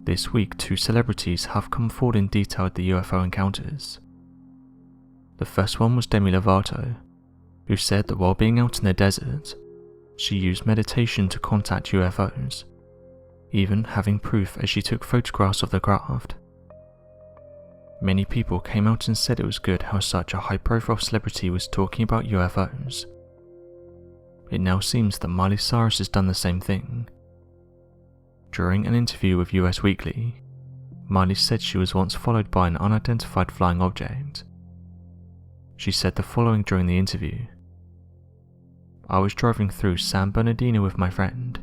This week, 2 celebrities have come forward and detailed the UFO encounters. The first one was Demi Lovato, who said that while being out in the desert, she used meditation to contact UFOs, even having proof as she took photographs of the craft. Many people came out and said it was good how such a high-profile celebrity was talking about UFOs. It now seems that Miley Cyrus has done the same thing. During an interview with US Weekly, Miley said she was once followed by an unidentified flying object. She said the following during the interview: "I was driving through San Bernardino with my friend,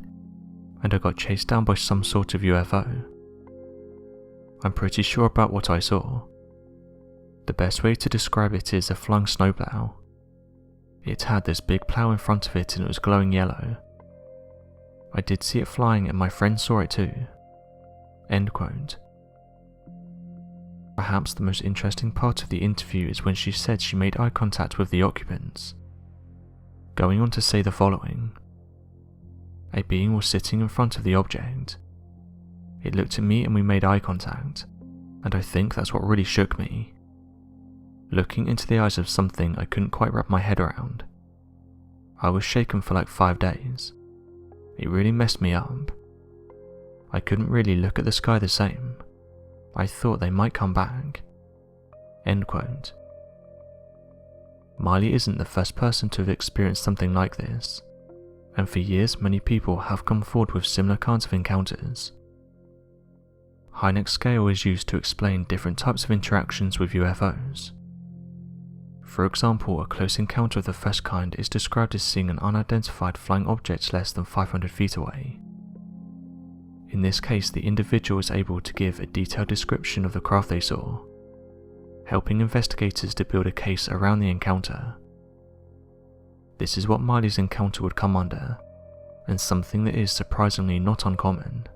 and I got chased down by some sort of UFO. I'm pretty sure about what I saw. The best way to describe it is a flying snowplow. It had this big plow in front of it and it was glowing yellow. I did see it flying and my friend saw it too." End quote. Perhaps the most interesting part of the interview is when she said she made eye contact with the occupants, going on to say the following: "A being was sitting in front of the object. It looked at me and we made eye contact, and I think that's what really shook me. Looking into the eyes of something I couldn't quite wrap my head around. I was shaken for like 5 days. It really messed me up. I couldn't really look at the sky the same. I thought they might come back." End quote. Miley isn't the first person to have experienced something like this, and for years many people have come forward with similar kinds of encounters. Hynek scale is used to explain different types of interactions with UFOs. For example, a close encounter of the first kind is described as seeing an unidentified flying object less than 500 feet away. In this case, the individual is able to give a detailed description of the craft they saw, helping investigators to build a case around the encounter. This is what Miley's encounter would come under, and something that is surprisingly not uncommon.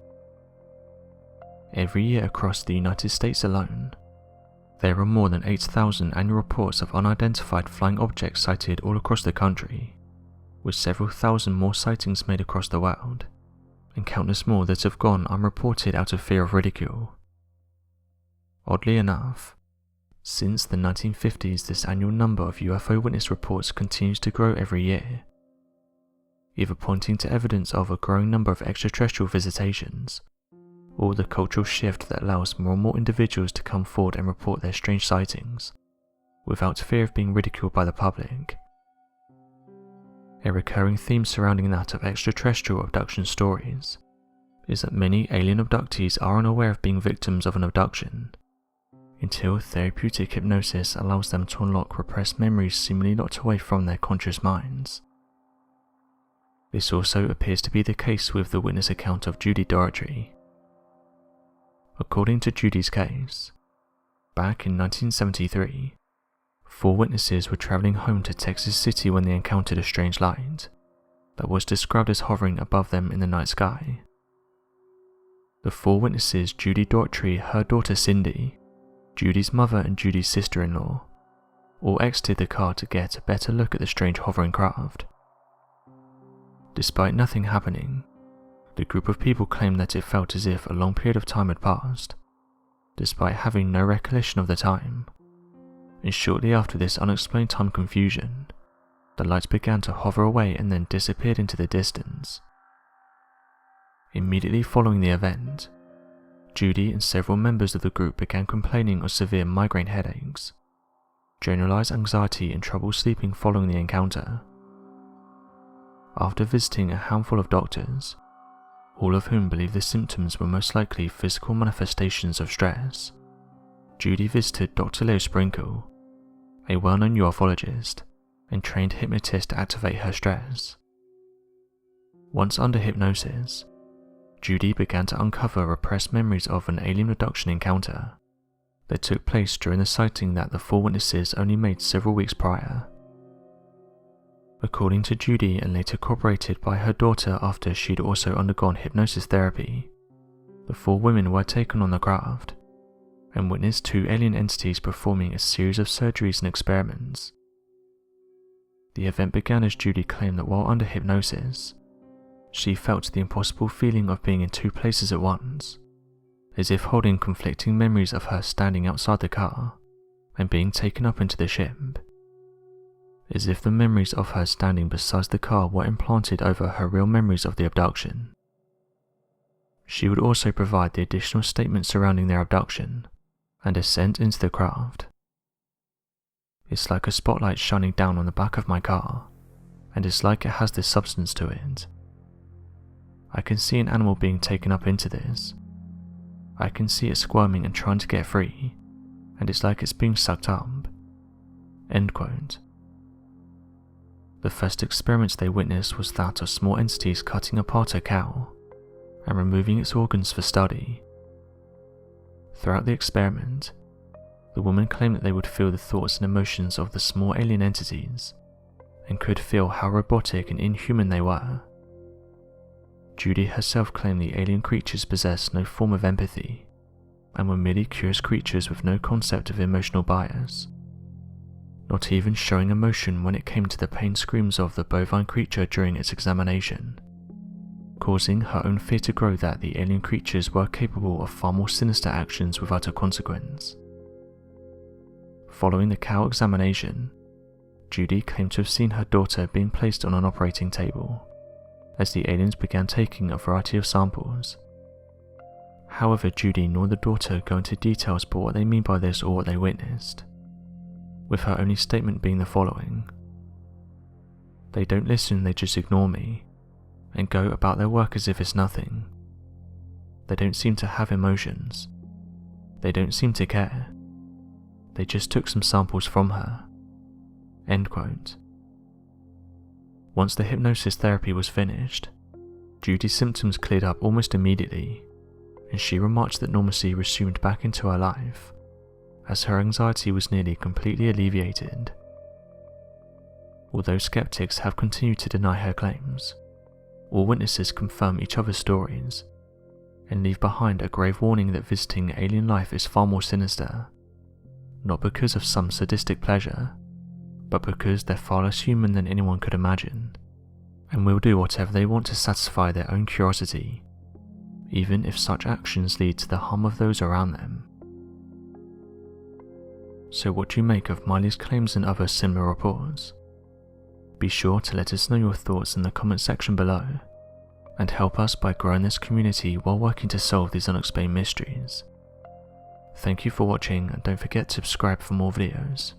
Every year across the United States alone, there are more than 8,000 annual reports of unidentified flying objects sighted all across the country, with several thousand more sightings made across the world, and countless more that have gone unreported out of fear of ridicule. Oddly enough, since the 1950s, this annual number of UFO witness reports continues to grow every year, either pointing to evidence of a growing number of extraterrestrial visitations, or the cultural shift that allows more and more individuals to come forward and report their strange sightings, without fear of being ridiculed by the public. A recurring theme surrounding that of extraterrestrial abduction stories is that many alien abductees are unaware of being victims of an abduction, until therapeutic hypnosis allows them to unlock repressed memories seemingly locked away from their conscious minds. This also appears to be the case with the witness account of Judy Doherty. According to Judy's case, back in 1973, 4 witnesses were travelling home to Texas City when they encountered a strange light that was described as hovering above them in the night sky. The 4 witnesses, Judy Doherty, her daughter Cindy, Judy's mother and Judy's sister-in-law, all exited the car to get a better look at the strange hovering craft. Despite nothing happening, the group of people claimed that it felt as if a long period of time had passed, despite having no recollection of the time, and shortly after this unexplained time confusion, the lights began to hover away and then disappeared into the distance. Immediately following the event, Judy and several members of the group began complaining of severe migraine headaches, generalized anxiety and trouble sleeping following the encounter. After visiting a handful of doctors, all of whom believed the symptoms were most likely physical manifestations of stress, Judy visited Dr. Leo Sprinkle, a well-known ufologist and trained hypnotist to activate her stress. Once under hypnosis, Judy began to uncover repressed memories of an alien abduction encounter that took place during the sighting that the 4 witnesses only made several weeks prior. According to Judy, and later corroborated by her daughter after she'd also undergone hypnosis therapy, the 4 women were taken on the craft and witnessed 2 alien entities performing a series of surgeries and experiments. The event began as Judy claimed that while under hypnosis, she felt the impossible feeling of being in 2 places at once, as if holding conflicting memories of her standing outside the car and being taken up into the ship, as if the memories of her standing beside the car were implanted over her real memories of the abduction. She would also provide the additional statements surrounding their abduction and ascent into the craft. It's like a spotlight shining down on the back of my car, and it's like it has this substance to it. I can see an animal being taken up into this. I can see it squirming and trying to get free, and it's like it's being sucked up." End quote. The first experiment they witnessed was that of small entities cutting apart a cow and removing its organs for study. Throughout the experiment, the woman claimed that they would feel the thoughts and emotions of the small alien entities and could feel how robotic and inhuman they were. Judy herself claimed the alien creatures possessed no form of empathy and were merely curious creatures with no concept of emotional bias, not even showing emotion when it came to the pain screams of the bovine creature during its examination, causing her own fear to grow that the alien creatures were capable of far more sinister actions without a consequence. Following the cow examination, Judy claimed to have seen her daughter being placed on an operating table, as the aliens began taking a variety of samples. However, Judy nor the daughter go into details about what they mean by this or what they witnessed, with her only statement being the following: "They don't listen, they just ignore me, and go about their work as if it's nothing. They don't seem to have emotions. They don't seem to care. They just took some samples from her." End quote. Once the hypnosis therapy was finished, Judy's symptoms cleared up almost immediately, and she remarked that normalcy resumed back into her life, as her anxiety was nearly completely alleviated. Although skeptics have continued to deny her claims, all witnesses confirm each other's stories, and leave behind a grave warning that visiting alien life is far more sinister, not because of some sadistic pleasure, but because they're far less human than anyone could imagine, and will do whatever they want to satisfy their own curiosity, even if such actions lead to the harm of those around them. So what do you make of Miley's claims and other similar reports? Be sure to let us know your thoughts in the comment section below, and help us by growing this community while working to solve these unexplained mysteries. Thank you for watching, and don't forget to subscribe for more videos.